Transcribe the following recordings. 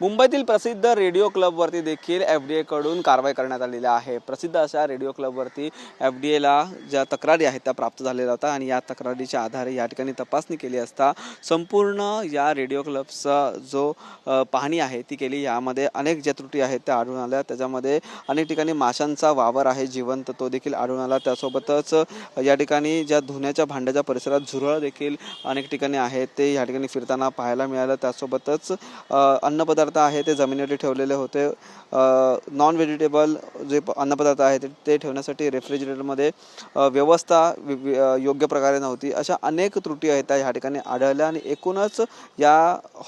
मुंबईतील प्रसिद्ध रेडिओ क्लबवरती देखील FDA कडून कारवाई करण्यात आलेली आहे। प्रसिद्ध अशा रेडिओ क्लबवरती FDA ला ज्या तक्रारी आहेत त्या प्राप्त झालेल्या होत्या आणि या तक्रारीच्या आधारे या ठिकाणी तपासणी केली असता संपूर्ण या रेडिओ क्लबचा जो पाहणी आहे ती केली। यामध्ये अनेक ज्या त्रुटी आहेत त्या आढळून आल्या। त्याच्यामध्ये अनेक ठिकाणी माशांचा वावर आहे जिवंत तो देखील आढळून आला। त्यासोबतच या ठिकाणी ज्या धुण्याच्या भांड्याच्या परिसरात झुरळ देखील अनेक ठिकाणी आहेत ते या ठिकाणी फिरताना पाहायला मिळालं। त्यासोबतच अन्नपदार्थ आहे ते जमिनीवर ठेवलेले होते। नॉन व्हेजिटेबल जे अन्नपदार्थ आहेत ते ठेवण्यासाठी रेफ्रिजरेटरमध्ये व्यवस्था योग्य प्रकारे नव्हती। अशा अनेक त्रुटी आहेत त्या या ठिकाणी आढळल्या आणि एकूणच या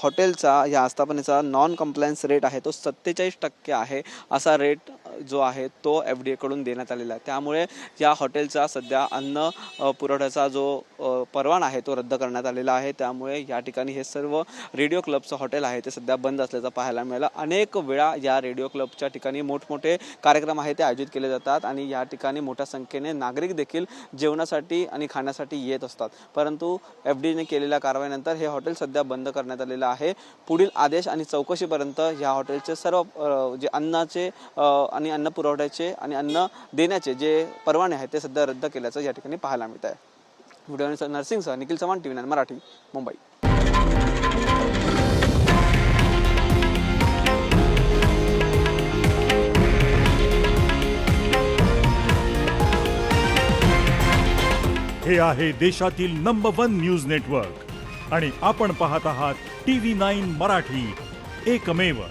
हॉटेलचा या आस्थापनेचा नॉन कंप्लायन्स रेट आहे तो 47% आहे। असा रेट जो आहे तो FDA कडून देण्यात आलेला आहे। त्यामुळे या हॉटेलचा सध्या अन्न पुरवठ्याचा जो परवाना आहे तो रद्द करण्यात आलेला आहे। त्यामुळे या ठिकाणी हे सर्व रेडिओ क्लबचं हॉटेल आहे ते सध्या बंद असल्याचं पाहायला मिळालं। अनेक वेळा या रेडिओ क्लबच्या ठिकाणी मोठमोठे कार्यक्रम आहेत ते आयोजित केले जातात आणि या ठिकाणी मोठ्या संख्येने नागरिक देखील जेवणासाठी आणि खाण्यासाठी येत असतात। परंतु FDA ने केलेल्या कारवाईनंतर हे हॉटेल सध्या बंद करण्यात आलेलं आहे। पुढील आदेश आणि चौकशीपर्यंत या हॉटेलचे सर्व जे अन्नाचे आणि अन्न पुरवठ्याचे आणि अन्न देण्याचे जे परवाने आहेत ते सध्या रद्द केल्याचं या ठिकाणी पाहायला मिळत आहे। व्हिडिओ नरसिंगसह निखिल चव्हाण, TV9 मराठी, मुंबई। हे आहे देशातील नंबर 1 न्यूज नेटवर्क आणि आपण पाहत आहात TV9 मराठी, एकमेव।